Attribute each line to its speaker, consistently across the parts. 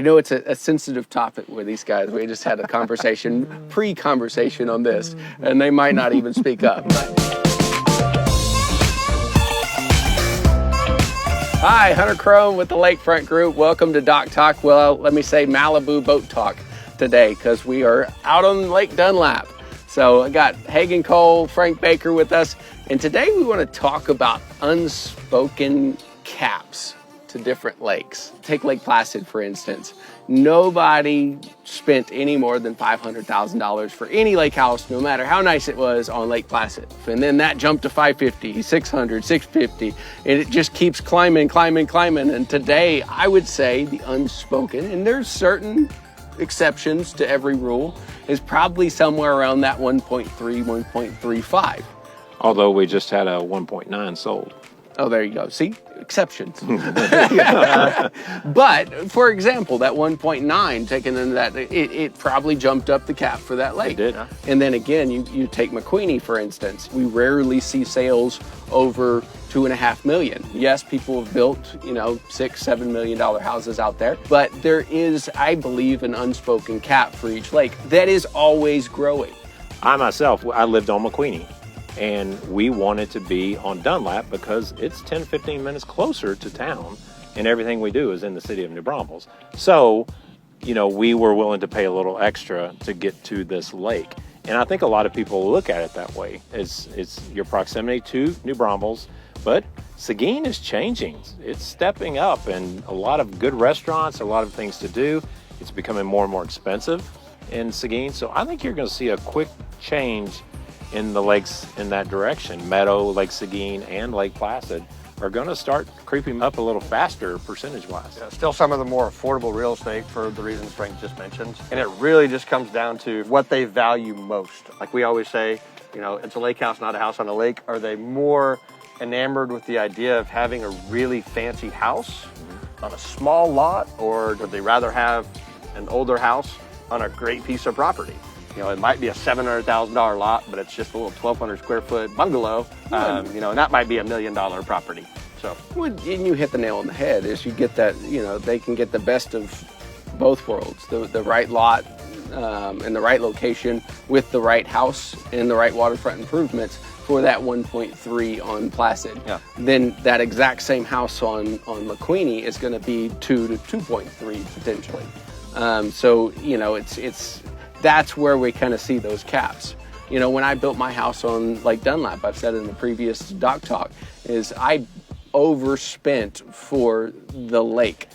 Speaker 1: I know it's a sensitive topic with these guys. We just had a conversation, pre-conversation on this, and they might not even speak up. Hi, Hunter Crone with the Lakefront Group. Welcome to Dock Talk. Well, let me say Malibu Boat Talk today because we are out on Lake Dunlap. So I got Hagan Cole, Frank Baker with us, and today we want to talk about unspoken caps to different lakes. Take Lake Placid, for instance. Nobody spent any more than $500,000 for any lake house, no matter how nice it was, on Lake Placid. And then that jumped to $550, $600, $650, and it just keeps climbing. And today, I would say the unspoken, and there's certain exceptions to every rule, is probably somewhere around that 1.3, 1.35.
Speaker 2: Although we just had a 1.9 sold.
Speaker 1: Oh, there you go. See? Exceptions. But, for example, that 1.9, taken into that, it probably jumped up the cap for that lake.
Speaker 2: It did.
Speaker 1: And then again, you take McQueenie, for instance. We rarely see sales over $2.5 million. Yes, people have built, $6, $7 million houses out there, but there is, I believe, an unspoken cap for each lake that is always growing.
Speaker 2: I lived on McQueenie. And we wanted to be on Dunlap because it's 10, 15 minutes closer to town, and everything we do is in the city of New Braunfels. So, we were willing to pay a little extra to get to this lake. And I think a lot of people look at it that way. It's your proximity to New Braunfels, but Seguin is changing. It's stepping up, and a lot of good restaurants, a lot of things to do. It's becoming more and more expensive in Seguin. So I think you're going to see a quick change in the lakes in that direction. Meadow, Lake Seguin, and Lake Placid are going to start creeping up a little faster percentage-wise.
Speaker 3: Yeah, still some of the more affordable real estate for the reasons Frank just mentioned. And it really just comes down to what they value most. Like we always say, it's a lake house, not a house on a lake. Are they more enamored with the idea of having a really fancy house on a small lot, or would they rather have an older house on a great piece of property? It might be a $700,000 lot, but it's just a little 1,200 square foot bungalow, and that might be $1 million property. So,
Speaker 1: and you hit the nail on the head. Is you get that, they can get the best of both worlds, the right lot and the right location with the right house and the right waterfront improvements for that 1.3 on Placid.
Speaker 3: Yeah.
Speaker 1: Then that exact same house on McQueenie is going to be 2 to 2.3 potentially. It's that's where we kind of see those caps. When I built my house on Lake Dunlap, I've said in the previous Dock Talk, is I overspent for the lake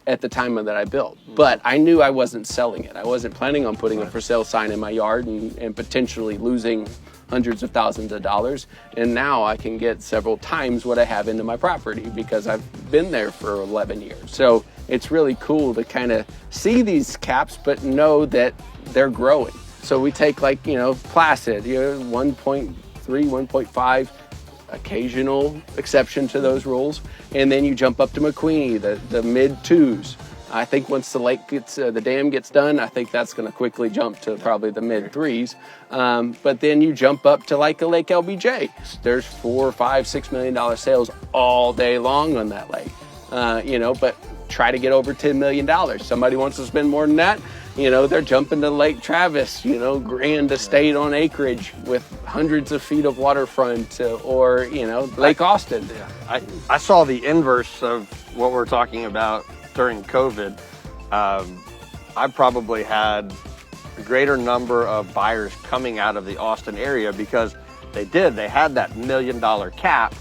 Speaker 1: at the time that I built. But I knew I wasn't selling it. I wasn't planning on putting a for sale sign in my yard and potentially losing hundreds of thousands of dollars. And now I can get several times what I have into my property because I've been there for 11 years. So it's really cool to kind of see these caps, but know that they're growing. So we take Placid, 1.3, 1.5, occasional exception to those rules. And then you jump up to McQueenie, the mid twos. I think once the lake gets, the dam gets done, I think that's going to quickly jump to probably the mid threes. But then you jump up to like a Lake LBJ. There's $4, $5, $6 million sales all day long on that lake. But try to get over $10 million. Somebody wants to spend more than that. They're jumping to Lake Travis, grand estate on acreage with hundreds of feet of waterfront, or, Lake Austin.
Speaker 3: Yeah. I saw the inverse of what we're talking about during COVID. I probably had a greater number of buyers coming out of the Austin area because they had that $1 million cap,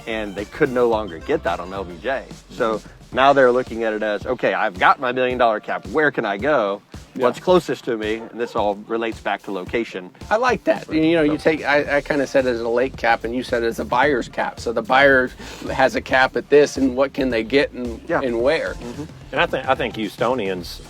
Speaker 3: and they could no longer get that on LBJ. So now they're looking at it as, okay, I've got my $1 million cap. Where can I go? What's closest to me? And this all relates back to location.
Speaker 1: I like that. You take, I kind of said it as a lake cap, and you said it as a buyer's cap. So the buyer has a cap at this, and what can they get and where?
Speaker 3: Mm-hmm.
Speaker 2: And I think Houstonians,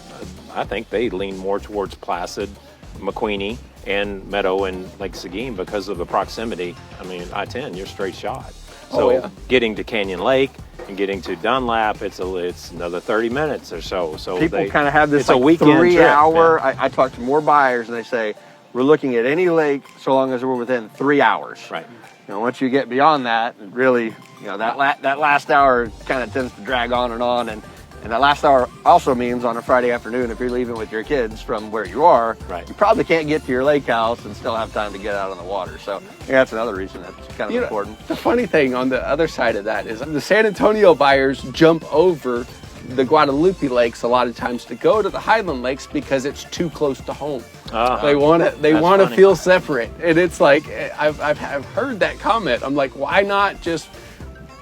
Speaker 2: I think they lean more towards Placid, McQueenie, and Meadow and Lake Seguin because of the proximity. I mean, I-10, you're straight shot. So getting to Canyon Lake and getting to Dunlap, it's another 30 minutes or so. So
Speaker 3: people kind of have this
Speaker 2: a weekend
Speaker 3: 3
Speaker 2: trip,
Speaker 3: hour. I talk to more buyers and they say, we're looking at any lake so long as we're within 3 hours.
Speaker 2: Right.
Speaker 3: Once you get beyond that, really, that last hour kind of tends to drag on, and And that last hour also means on a Friday afternoon, if you're leaving with your kids from where you are,
Speaker 2: Right.
Speaker 3: you probably can't get to your lake house and still have time to get out on the water. So yeah, that's another reason that's kind of important.
Speaker 1: The funny thing on the other side of that is the San Antonio buyers jump over the Guadalupe lakes a lot of times to go to the Highland lakes because it's too close to home. They want to
Speaker 2: That's funny.
Speaker 1: feel separate, and it's like I've heard that comment. I'm like, why not just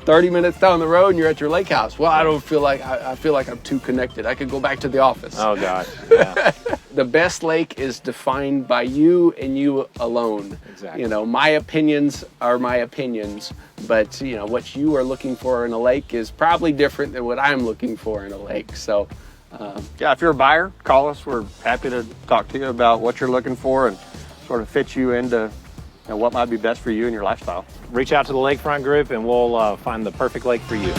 Speaker 1: 30 minutes down the road and you're at your lake house? Well, I don't feel like I feel like I'm too connected. I could go back to the office.
Speaker 2: Oh gosh. Yeah.
Speaker 1: The best lake is defined by you and you alone.
Speaker 2: Exactly.
Speaker 1: You know, my opinions are my opinions, but you know what you are looking for in a lake is probably different than what I'm looking for in a lake. So
Speaker 3: Yeah, if you're a buyer, call us. We're happy to talk to you about what you're looking for and sort of fit you into what might be best for you and your lifestyle.
Speaker 2: Reach out to the Lakefront group and we'll find the perfect lake for you.